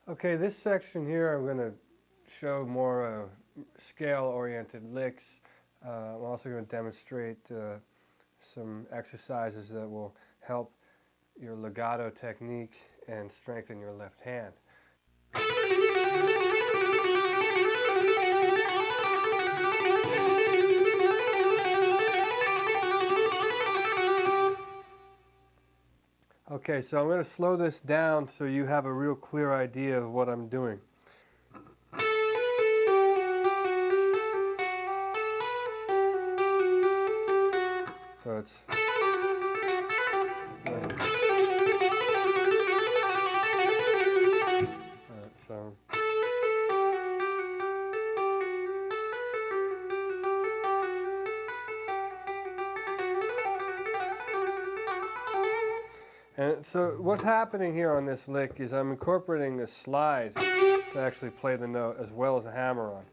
Okay, this section here I'm going to show more scale-oriented licks. I'm also going to demonstrate some exercises that will help your legato technique and strengthen your left hand. Okay, so I'm going to slow this down so you have a real clear idea of what I'm doing. So it's... so... And so what's happening here on this lick is I'm incorporating a slide to actually play the note as well as a hammer-on.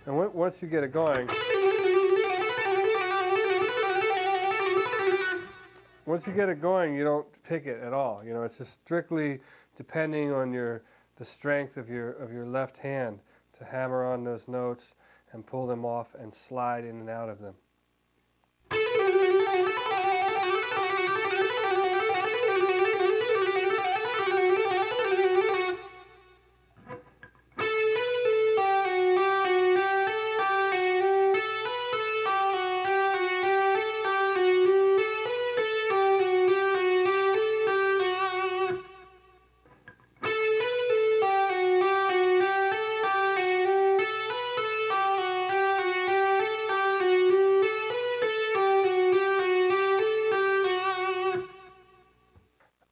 And once you get it going, you don't pick it at all. You know, it's just strictly depending on the strength of your left hand to hammer on those notes and pull them off and slide in and out of them.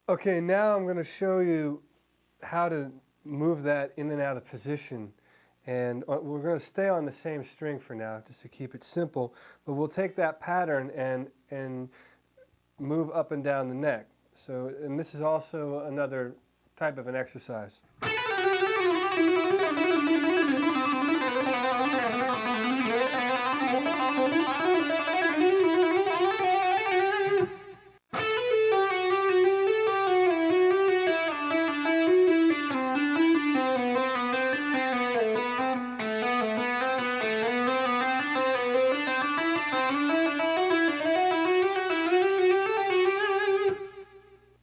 Okay, now I'm going to show you how to move that in and out of position. And we're going to stay on the same string for now, just to keep it simple. But we'll take that pattern and move up and down the neck. So, and this is also another type of an exercise.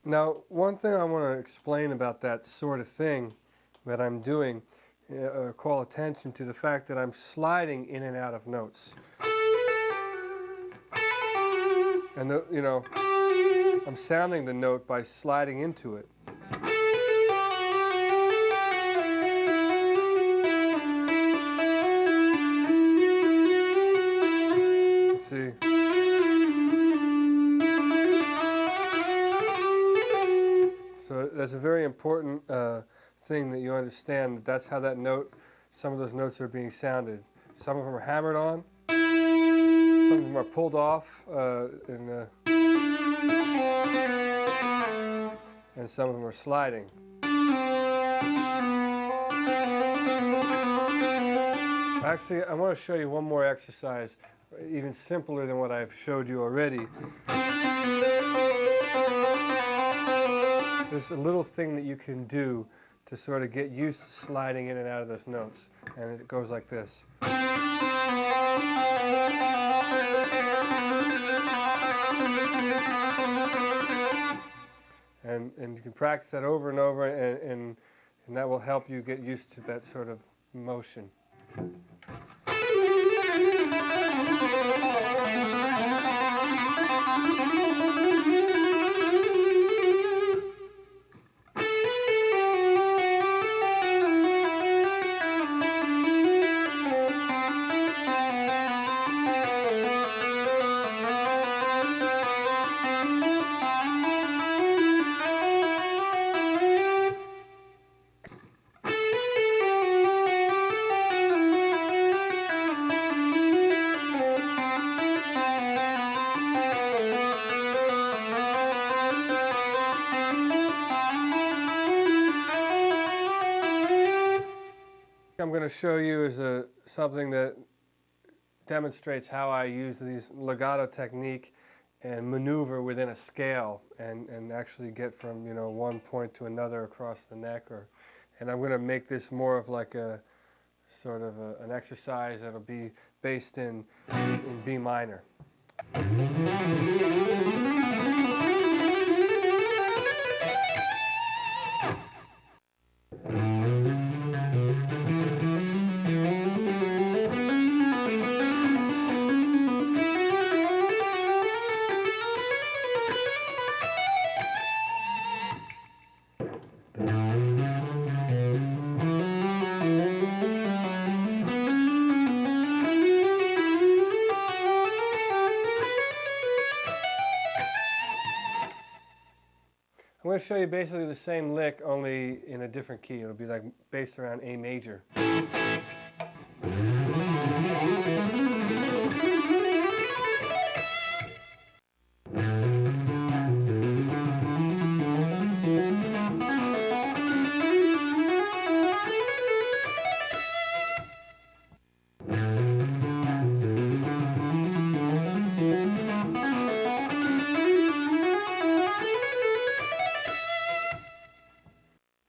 Now, one thing I want to explain about that sort of thing that I'm doing, call attention to the fact that I'm sliding in and out of notes. And, you know, I'm sounding the note by sliding into it. Let's see. So that's a very important thing that you understand, that that's how that note, some of those notes are being sounded. Some of them are hammered on, some of them are pulled off, and some of them are sliding. Actually, I want to show you one more exercise, even simpler than what I've showed you already. There's a little thing that you can do to sort of get used to sliding in and out of those notes, and it goes like this. And you can practice that over and over, and that will help you get used to that sort of motion. I'm going to show you is something that demonstrates how I use these legato technique and maneuver within a scale and actually get from, you know, one point to another across the neck. And I'm going to make this more of like a sort of an exercise that'll be based in B minor. I'm going to show you basically the same lick, only in a different key. It'll be like based around A major.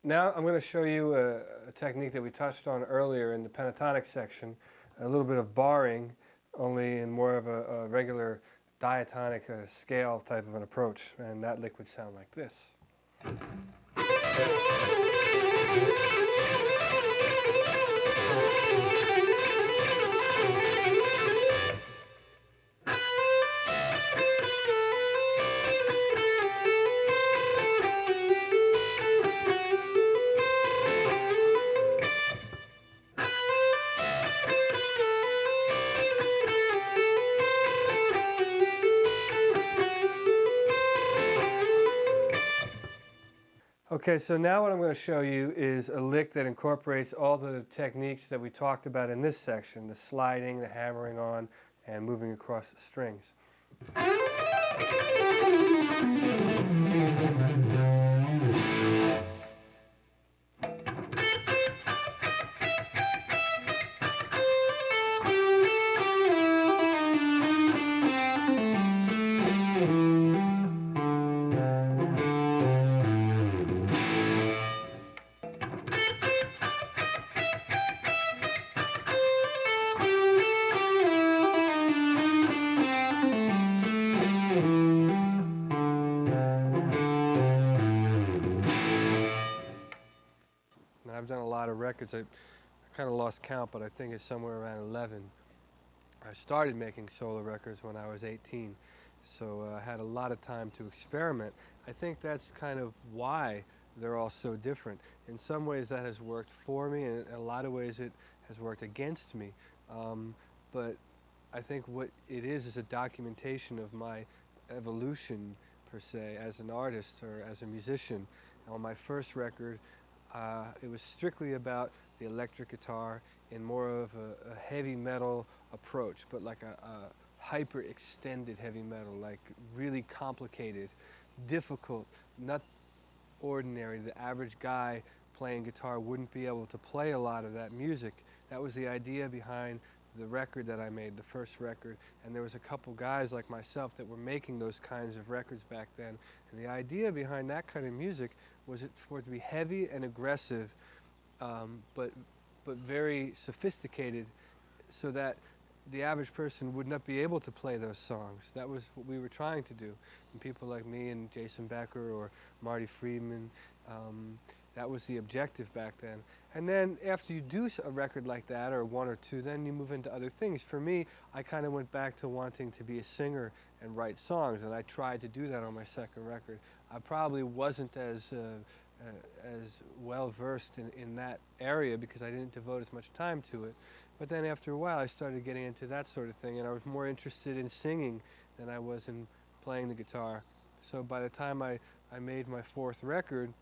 Now I'm going to show you a technique that we touched on earlier in the pentatonic section, a little bit of barring, only in more of a regular diatonic scale type of an approach, and that lick would sound like this. Okay, so now what I'm going to show you is a lick that incorporates all the techniques that we talked about in this section, the sliding, the hammering on, and moving across the strings. I've done a lot of records. I kind of lost count, but I think it's somewhere around 11. I started making solo records when I was 18, so I had a lot of time to experiment. I think that's kind of why they're all so different. In some ways that has worked for me, and in a lot of ways it has worked against me. But I think what it is a documentation of my evolution, per se, as an artist or as a musician. On my first record, it was strictly about the electric guitar in more of a heavy metal approach, but like a hyper extended heavy metal, like really complicated, difficult, not ordinary. The average guy playing guitar wouldn't be able to play a lot of that music. That was the idea behind the record that I made, the first record, and there was a couple guys like myself that were making those kinds of records back then. And the idea behind that kind of music was for it to be heavy and aggressive, but very sophisticated, so that the average person would not be able to play those songs. That was what we were trying to do. And people like me and Jason Becker or Marty Friedman, that was the objective back then. And then after you do a record like that, or one or two, then you move into other things. For me, I kind of went back to wanting to be a singer and write songs, and I tried to do that on my second record. I probably wasn't as well versed in that area because I didn't devote as much time to it. But then after a while I started getting into that sort of thing, and I was more interested in singing than I was in playing the guitar. So by the time I made my fourth record,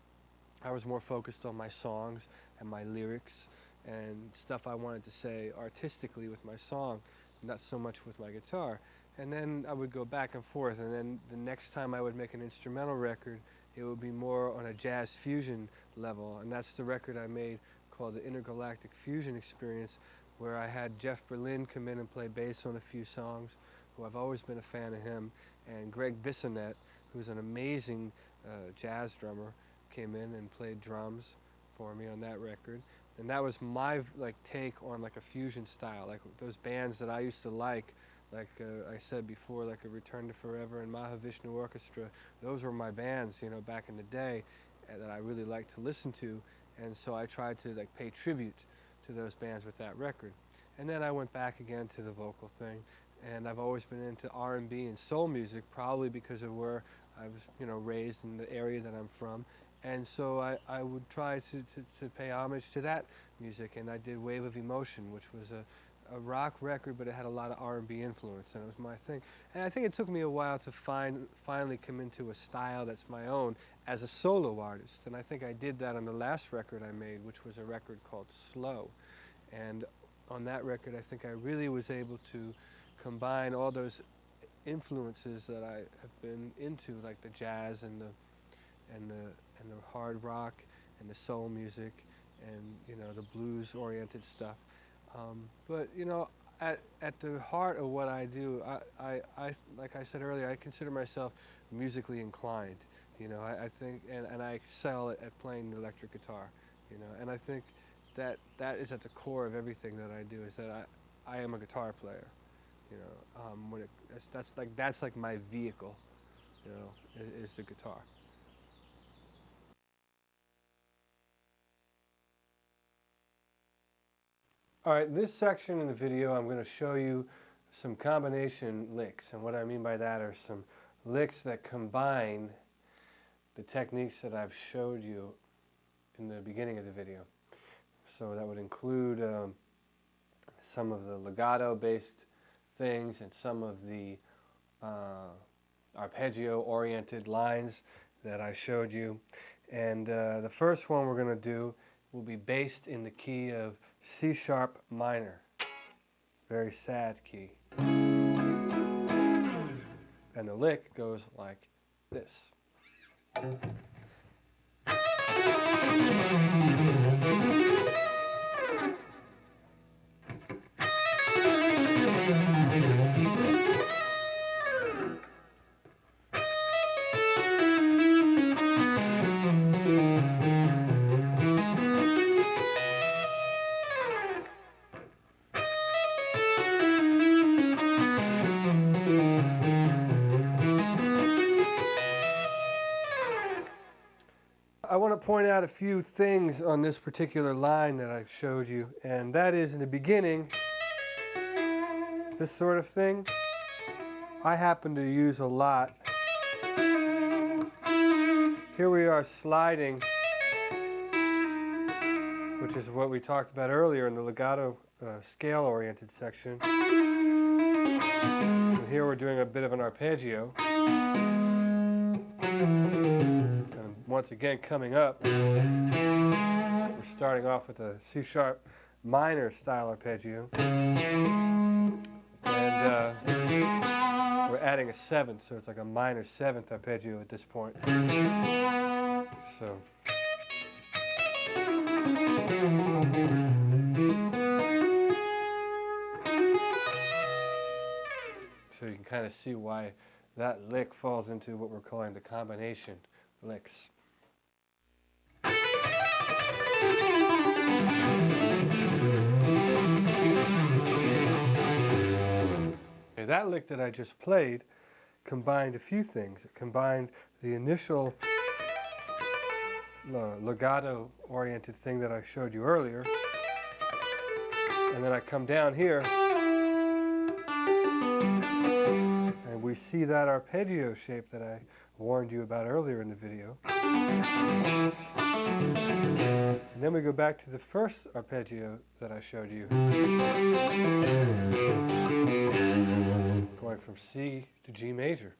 I was more focused on my songs and my lyrics and stuff I wanted to say artistically with my song, not so much with my guitar. And then I would go back and forth, and then the next time I would make an instrumental record, it would be more on a jazz fusion level, and that's the record I made called the Intergalactic Fusion Experience, where I had Jeff Berlin come in and play bass on a few songs, who I've always been a fan of him, and Greg Bissonette, who's an amazing jazz drummer, came in and played drums for me on that record. And that was my take on a fusion style, like those bands that I used to like I said before, like a Return to Forever and Mahavishnu Orchestra. Those were my bands, back in the day that I really liked to listen to, and so I tried to pay tribute to those bands with that record. And then I went back again to the vocal thing, and I've always been into R&B and soul music, probably because of where I was, raised in the area that I'm from. And so I would try to pay homage to that music, and I did Wave of Emotion, which was a rock record, but it had a lot of R&B influence, and it was my thing. And I think it took me a while to finally come into a style that's my own as a solo artist, and I think I did that on the last record I made, which was a record called Slow. And on that record, I think I really was able to combine all those influences that I have been into, like the jazz and the hard rock and the soul music and the blues-oriented stuff. But at the heart of what I do, I like I said earlier, I consider myself musically inclined. I think, and I excel at playing the electric guitar. And I think that is at the core of everything that I do. Is that I am a guitar player. That's like my vehicle. Is the guitar. All right, this section in the video, I'm going to show you some combination licks. And what I mean by that are some licks that combine the techniques that I've showed you in the beginning of the video. So that would include some of the legato-based things and some of the arpeggio-oriented lines that I showed you. And the first one we're going to do will be based in the key of C sharp minor, very sad key. And the lick goes like this. I want to point out a few things on this particular line that I showed you, and that is in the beginning, this sort of thing, I happen to use a lot. Here we are sliding, which is what we talked about earlier in the legato scale-oriented section. And here we're doing a bit of an arpeggio. Once again, coming up, we're starting off with a C sharp minor style arpeggio, and we're adding a seventh, so it's like a minor seventh arpeggio at this point. So you can kind of see why that lick falls into what we're calling the combination licks. Okay, that lick that I just played combined a few things. It combined the initial legato-oriented thing that I showed you earlier, and then I come down here, and we see that arpeggio shape that I warned you about earlier in the video. And then we go back to the first arpeggio that I showed you, going from C to G major.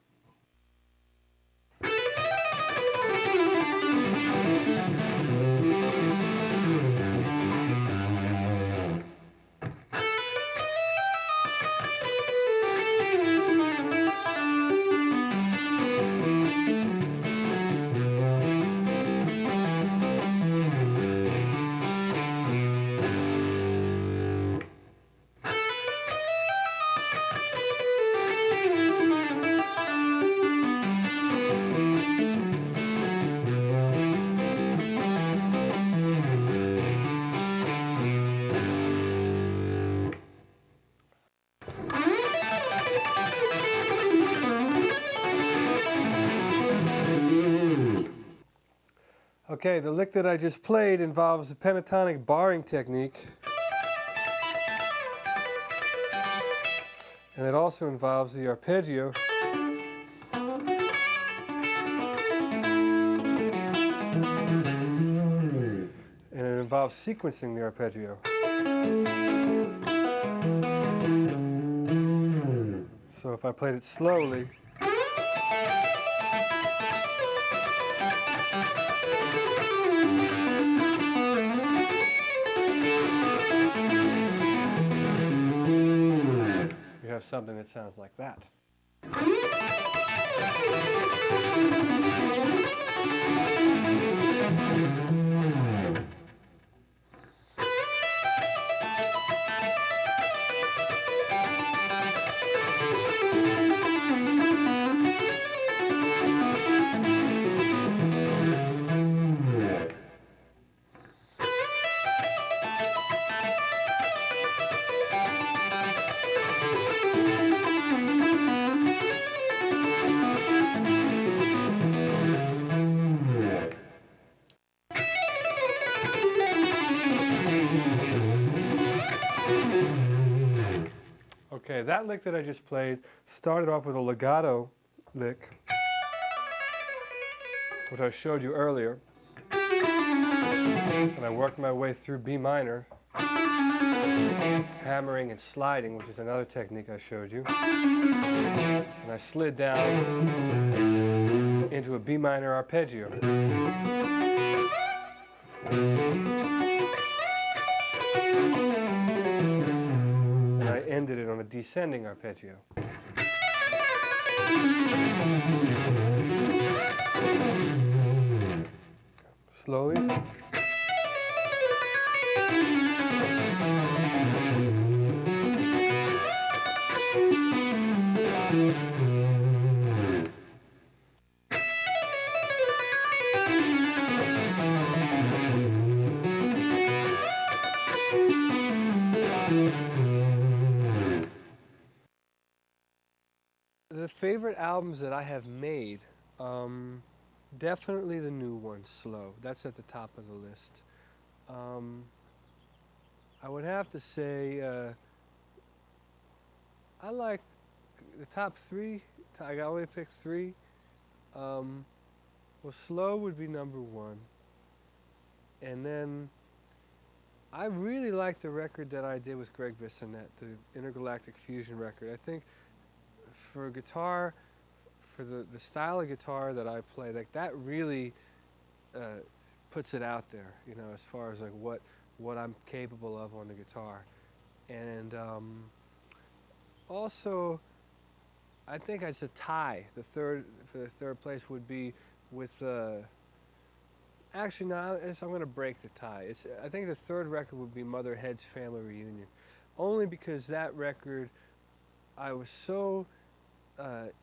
Okay, the lick that I just played involves the pentatonic barring technique. And it also involves the arpeggio. And it involves sequencing the arpeggio. So if I played it slowly, you have something that sounds like that. Okay, that lick that I just played started off with a legato lick, which I showed you earlier. And I worked my way through B minor, hammering and sliding, which is another technique I showed you. And I slid down into a B minor arpeggio. And I ended it on a descending arpeggio. Slowly. The favorite albums that I have made, definitely the new one, Slow. That's at the top of the list. I would have to say I like the top three. I only picked three. Well, Slow would be number one. And then I really like the record that I did with Greg Bissonette, the Intergalactic Fusion record. I think for guitar, for the style of guitar that I play, like that really puts it out there, you know, as far as like what I'm capable of on the guitar. And also, I think it's a tie. The third place would be with actually, no, I'm going to break the tie. I think the third record would be Motherhead's Family Reunion, only because that record, I was so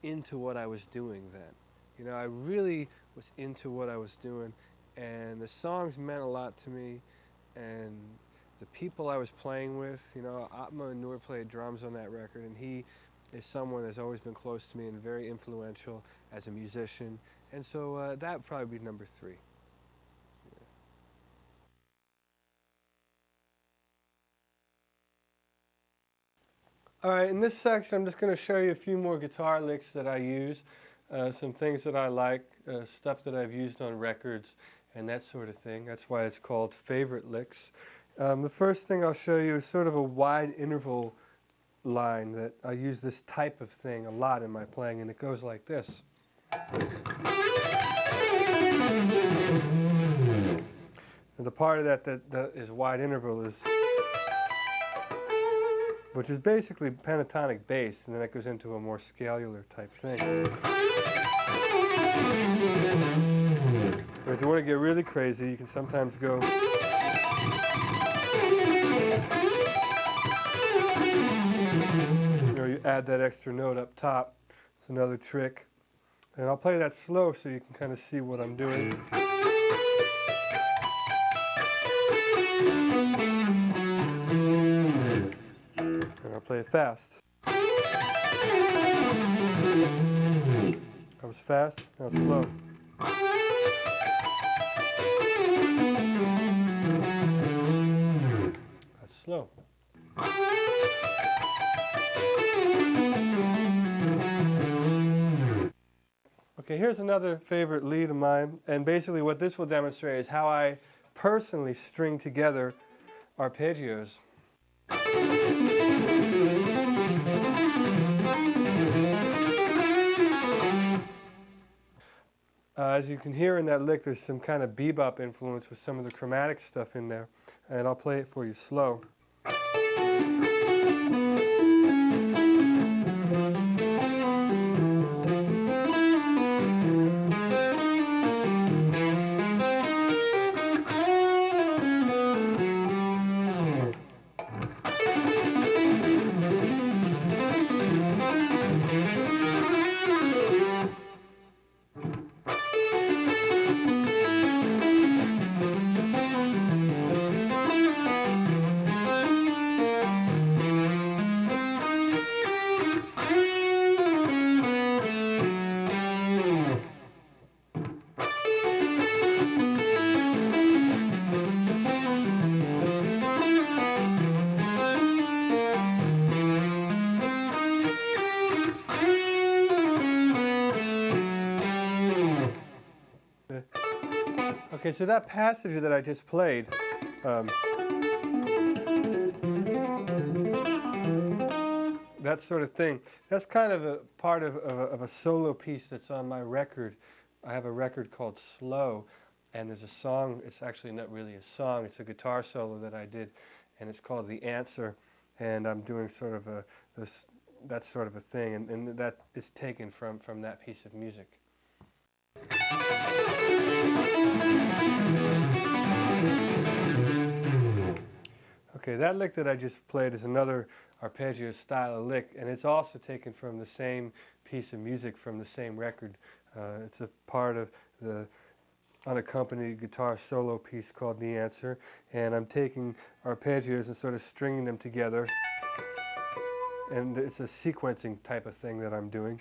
into what I was doing then. You know, I really was into what I was doing, and the songs meant a lot to me, and the people I was playing with. You know, Atma Nur played drums on that record, and he is someone that's always been close to me and very influential as a musician, and so that would probably be number three. All right, in this section I'm just going to show you a few more guitar licks that I use, some things that I like, stuff that I've used on records and that sort of thing. That's why it's called favorite licks. The first thing I'll show you is sort of a wide interval line that I use this type of thing a lot in my playing, and it goes like this. And the part of that is wide interval is, which is basically pentatonic bass, and then it goes into a more scalular type thing. But if you want to get really crazy, you can sometimes go. You know, you add that extra note up top. It's another trick. And I'll play that slow so you can kind of see what I'm doing. And I'll play it fast. That was fast, now slow. slow. Okay, here's another favorite lead of mine, and basically what this will demonstrate is how I personally string together arpeggios. As you can hear in that lick, there's some kind of bebop influence with some of the chromatic stuff in there, and I'll play it for you slow. Okay, so that passage that I just played, that sort of thing, that's kind of a part of a solo piece that's on my record. I have a record called Slow, and there's a song, it's actually not really a song, it's a guitar solo that I did, and it's called The Answer, and I'm doing sort of that sort of a thing, and that is taken from that piece of music. Okay, that lick that I just played is another arpeggio style of lick, and it's also taken from the same piece of music from the same record. It's a part of the unaccompanied guitar solo piece called The Answer, and I'm taking arpeggios and sort of stringing them together, and it's a sequencing type of thing that I'm doing.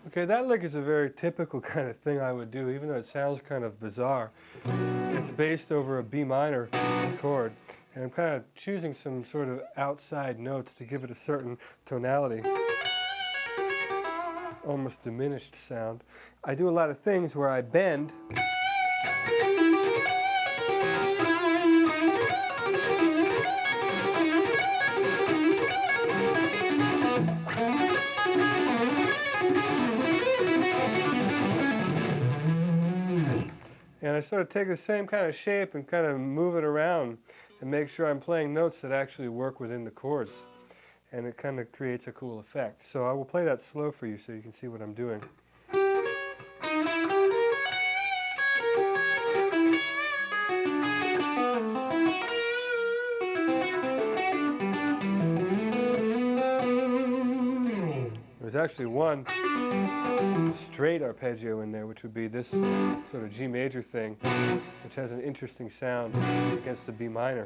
Okay, that lick is a very typical kind of thing I would do, even though it sounds kind of bizarre. It's based over a B minor chord, and I'm kind of choosing some sort of outside notes to give it a certain tonality, almost diminished sound. I do a lot of things where I bend, and I sort of take the same kind of shape and kind of move it around and make sure I'm playing notes that actually work within the chords. And it kind of creates a cool effect. So I will play that slow for you so you can see what I'm doing. There's actually one straight arpeggio in there, which would be this sort of G major thing, which has an interesting sound against the B minor.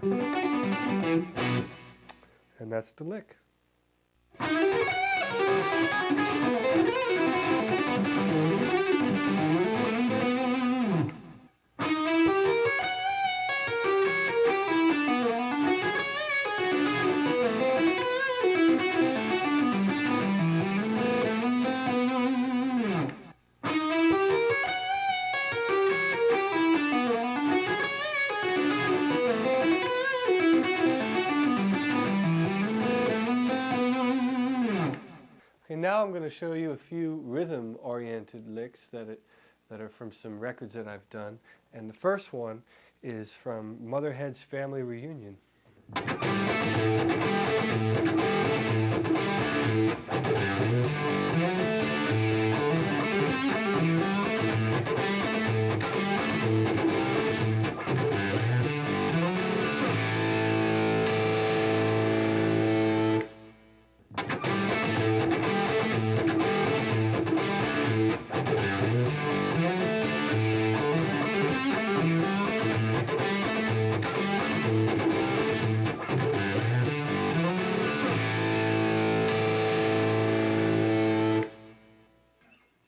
And that's the lick. Okay, now I'm going to show you a few rhythm-oriented licks that are from some records that I've done. And the first one is from Motherhead's Family Reunion.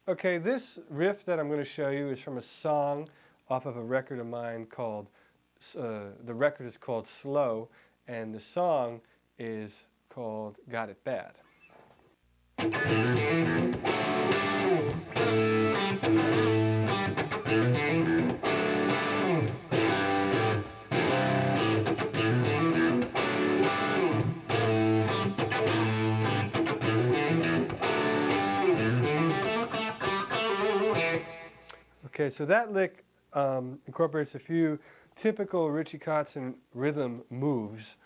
Okay, this riff that I'm going to show you is from a song off of a record of mine called, the record is called Slow, and the song is called Got It Bad. Okay, so that lick incorporates a few typical Richie Kotzen rhythm moves,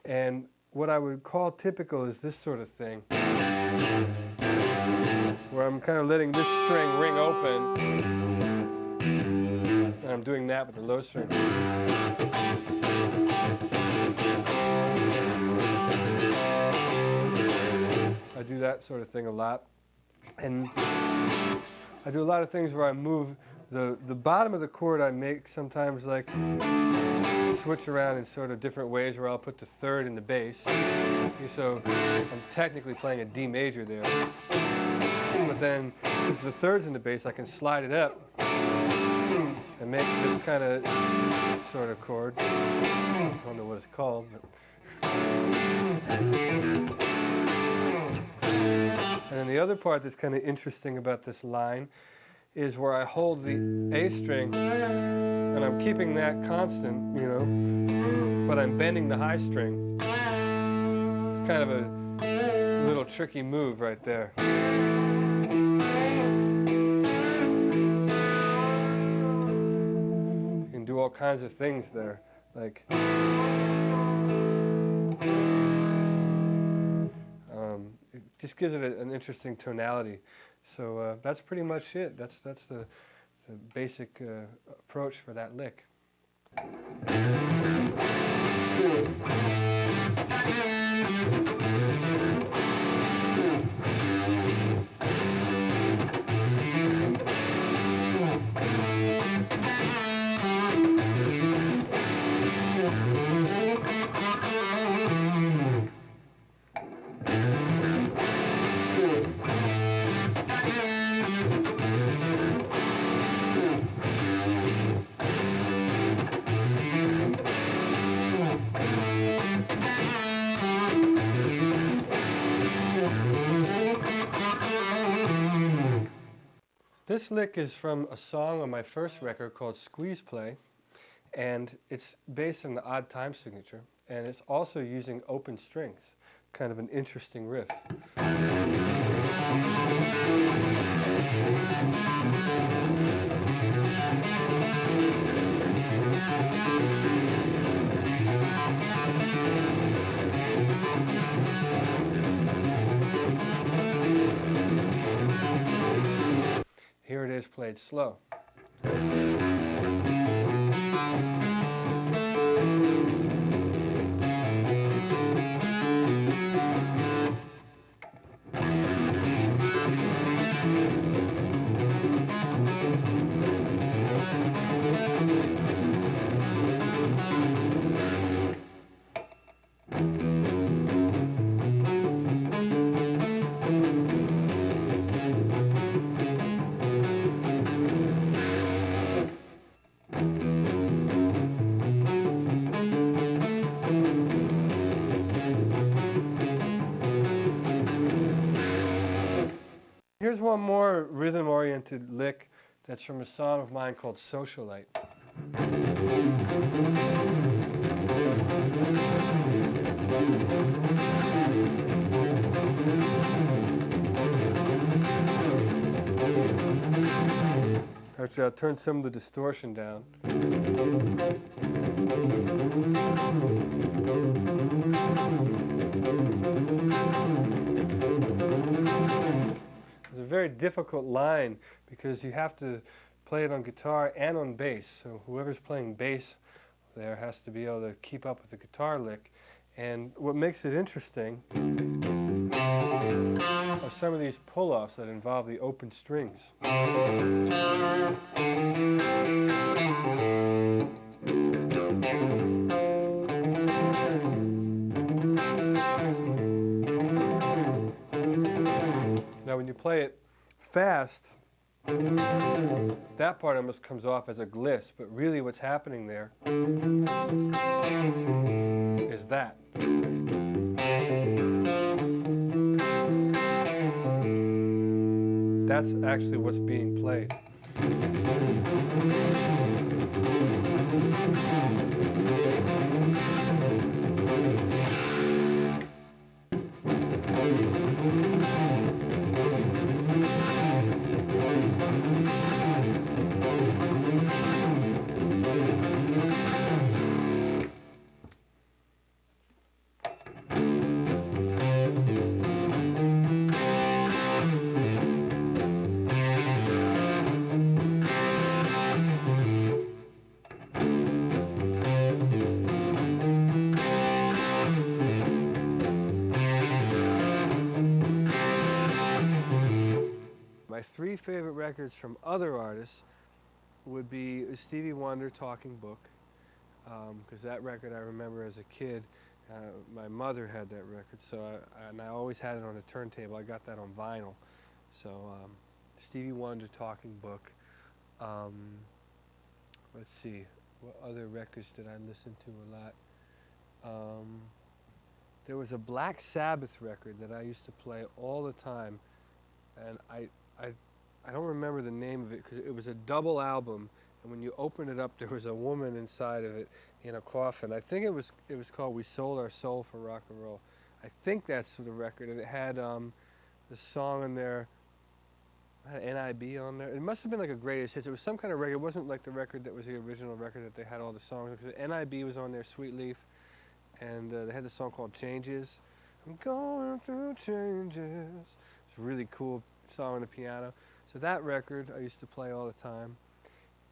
and what I would call typical is this sort of thing, where I'm kind of letting this string ring open, and I'm doing that with the low string. I do that sort of thing a lot, and I do a lot of things where I move the bottom of the chord. I make sometimes like switch around in sort of different ways where I'll put the third in the bass. So I'm technically playing a D major there. But then, because the third's in the bass, I can slide it up and make this kind of sort of chord. I don't know what it's called, but. And then the other part that's kind of interesting about this line is where I hold the A string and I'm keeping that constant, you know, but I'm bending the high string. It's kind of a little tricky move right there. You can do all kinds of things there, like it just gives it an interesting tonality. So that's pretty much it. That's the basic approach for that lick. This lick is from a song on my first record called Squeeze Play, and it's based on the odd time signature, and it's also using open strings, kind of an interesting riff. Here it is played slow. Here's one more rhythm-oriented lick that's from a song of mine called Socialite. Actually, I'll turn some of the distortion down. very difficult line because you have to play it on guitar and on bass. So whoever's playing bass there has to be able to keep up with the guitar lick. And what makes it interesting are some of these pull-offs that involve the open strings. Now when you play it fast, that part almost comes off as a gliss, but really what's happening there is that. That's actually what's being played. My three favorite records from other artists would be Stevie Wonder, Talking Book, because that record I remember as a kid. My mother had that record, so I always had it on a turntable. I got that on vinyl. So Stevie Wonder, Talking Book. Let's see, what other records did I listen to a lot? There was a Black Sabbath record that I used to play all the time, and I don't remember the name of it because it was a double album, and when you open it up there was a woman inside of it in a coffin. I think it was called We Sold Our Soul for Rock and Roll. I think that's the record, and it had the song in there, it had NIB on there. It must have been like a greatest hits. It was some kind of record. It wasn't like the record that was the original record that they had all the songs, because NIB was on there, Sweet Leaf, and they had the song called Changes. I'm going through changes. It's a really cool song on the piano. So that record I used to play all the time.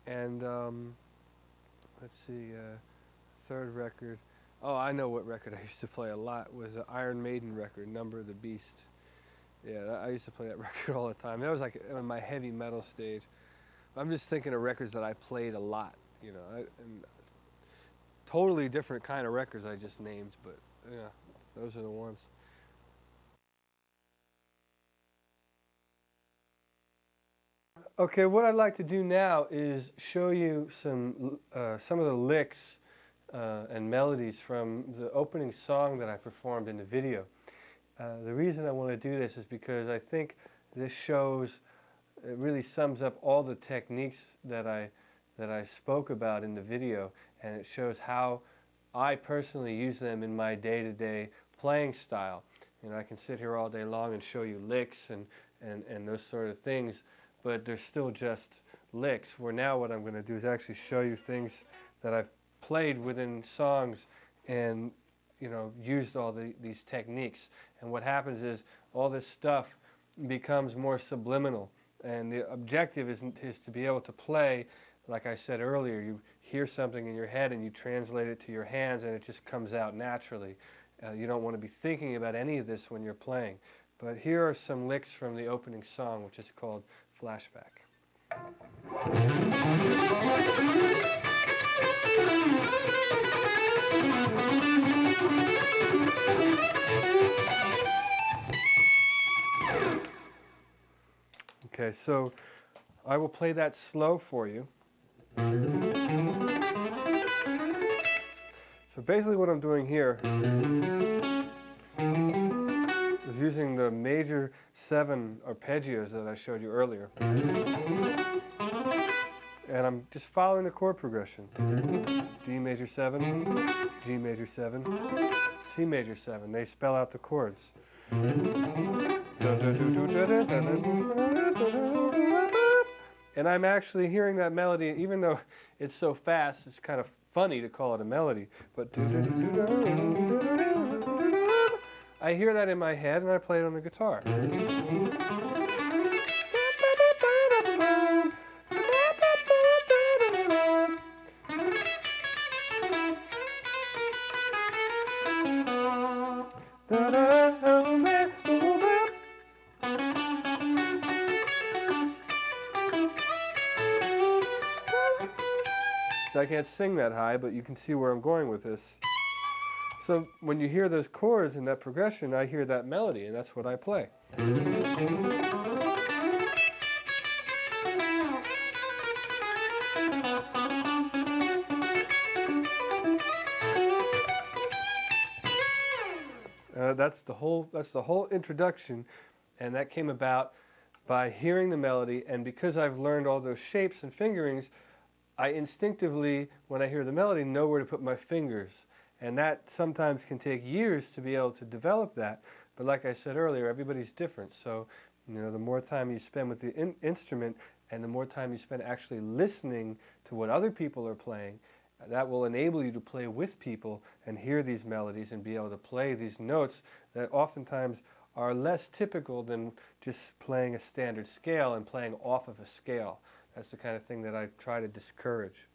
And let's see, third record. Oh, I know what record I used to play a lot was an Iron Maiden record, Number of the Beast. Yeah, I used to play that record all the time. That was like in my heavy metal stage. I'm just thinking of records that I played a lot, you know, and totally different kind of records I just named, but yeah, those are the ones. Okay, what I'd like to do now is show you some of the licks and melodies from the opening song that I performed in the video. The reason I want to do this is because I think this shows, it really sums up all the techniques that I spoke about in the video, and it shows how I personally use them in my day-to-day playing style. You know, I can sit here all day long and show you licks and those sort of things, but they're still just licks, where now what I'm going to do is actually show you things that I've played within songs and, you know, used all these techniques. And what happens is all this stuff becomes more subliminal, and the objective is to be able to play, like I said earlier, you hear something in your head and you translate it to your hands and it just comes out naturally. You don't want to be thinking about any of this when you're playing. But here are some licks from the opening song, which is called Flashback. Okay, so I will play that slow for you. So basically what I'm doing here is using the major 7 arpeggios that I showed you earlier. And I'm just following the chord progression. D major 7, G major 7, C major 7. They spell out the chords. And I'm actually hearing that melody, even though it's so fast, it's kind of funny to call it a melody. But I hear that in my head and I play it on the guitar. So I can't sing that high, but you can see where I'm going with this. So when you hear those chords and that progression, I hear that melody, and that's what I play. That's the whole introduction, and that came about by hearing the melody, and because I've learned all those shapes and fingerings, I instinctively, when I hear the melody, know where to put my fingers. And that sometimes can take years to be able to develop that. But like I said earlier, everybody's different. So, you know, the more time you spend with the instrument and the more time you spend actually listening to what other people are playing, that will enable you to play with people and hear these melodies and be able to play these notes that oftentimes are less typical than just playing a standard scale and playing off of a scale. That's the kind of thing that I try to discourage.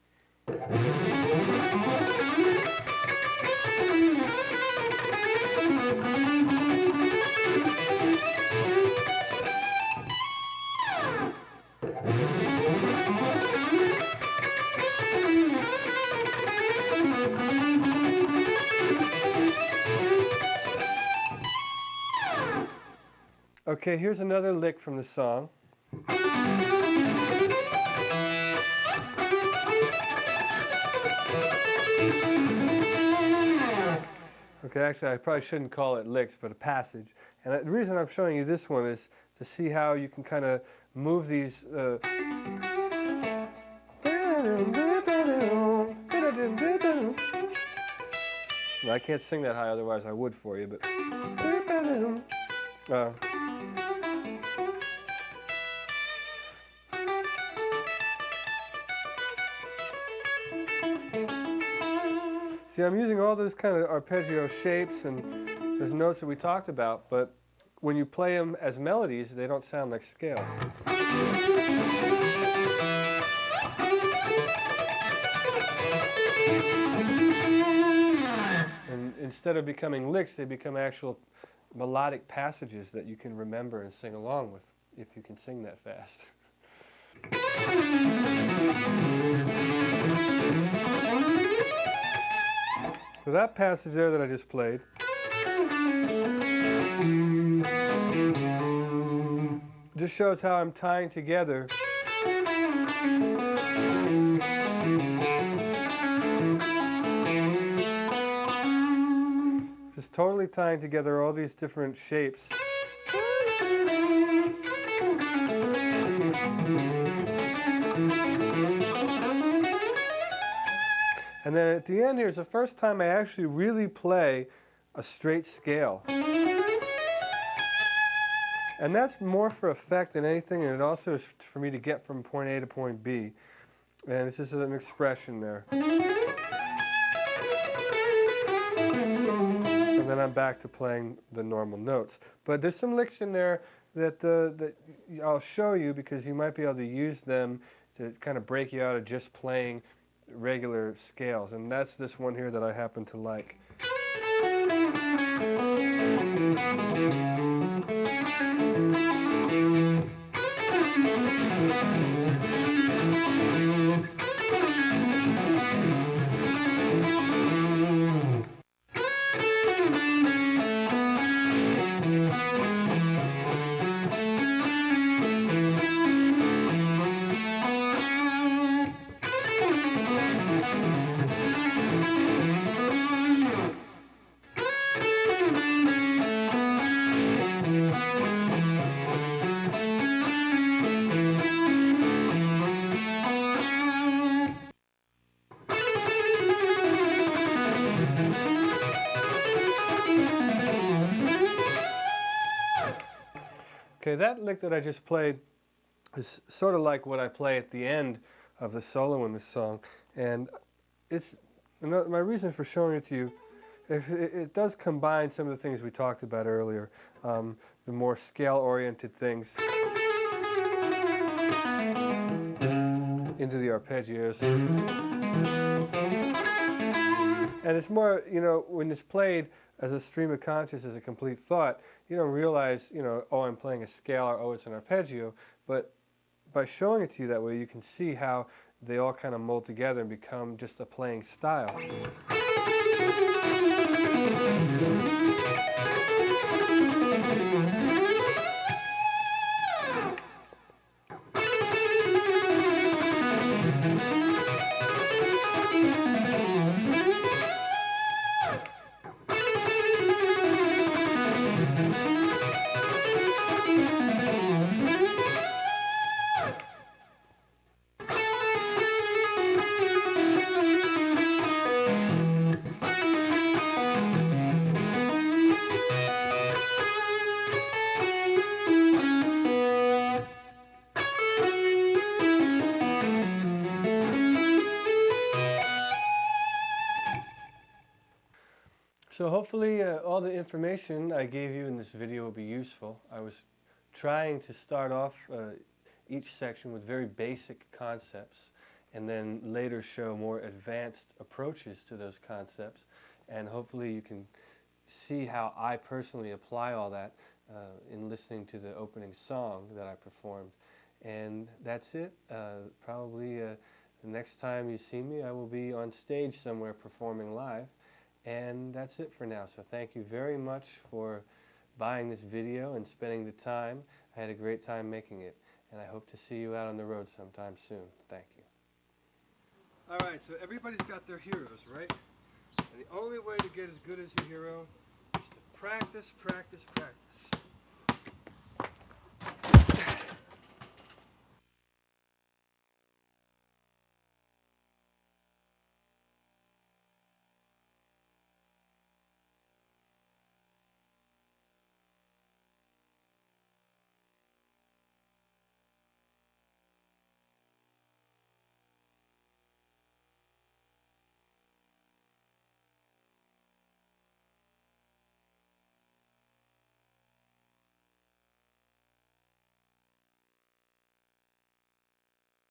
Okay, here's another lick from the song. Okay, actually I probably shouldn't call it licks, but a passage. And the reason I'm showing you this one is to see how you can kind of move these I can't sing that high, otherwise I would for you, but see, I'm using all those kind of arpeggio shapes and those notes that we talked about, but when you play them as melodies, they don't sound like scales. And instead of becoming licks, they become actual melodic passages that you can remember and sing along with, if you can sing that fast. So that passage there that I just played just shows how I'm tying together just totally tying together all these different shapes. And then at the end here is the first time I actually really play a straight scale. And that's more for effect than anything, and it also is for me to get from point A to point B. And it's just an expression there. And then I'm back to playing the normal notes. But there's some licks in there that I'll show you because you might be able to use them to kind of break you out of just playing regular scales, and that's this one here that I happen to like. Okay, that lick that I just played is sort of like what I play at the end of the solo in this song, and it's my reason for showing it to you. It does combine some of the things we talked about earlier, the more scale-oriented things into the arpeggios. And it's more, you know, when it's played as a stream of conscious, as a complete thought, you don't realize, you know, oh, I'm playing a scale, or oh, it's an arpeggio. But by showing it to you that way, you can see how they all kind of mold together and become just a playing style. So hopefully all the information I gave you in this video will be useful. I was trying to start off each section with very basic concepts and then later show more advanced approaches to those concepts, and hopefully you can see how I personally apply all that in listening to the opening song that I performed. And that's it. Probably the next time you see me, I will be on stage somewhere performing live. And that's it for now. So thank you very much for buying this video and spending the time. I had a great time making it, and I hope to see you out on the road sometime soon. Thank you. All right, so everybody's got their heroes, right? And the only way to get as good as your hero is to practice, practice, practice.